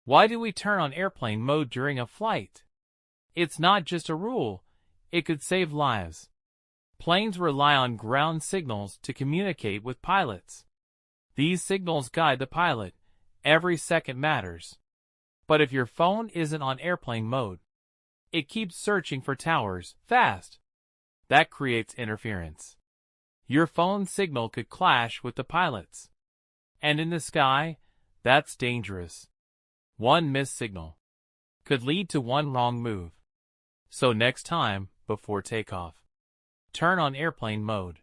Why do we turn on airplane mode during a flight? It's not just a rule, it could save lives. Planes rely on ground signals to communicate with pilots. These signals guide the pilot. Every second matters. But if your phone isn't on airplane mode, it keeps searching for towers fast. That creates interference. Your phone signal could clash with the pilot's. And in the sky, that's dangerous. One missed signal could lead to one wrong move. So next time, before takeoff, turn on airplane mode.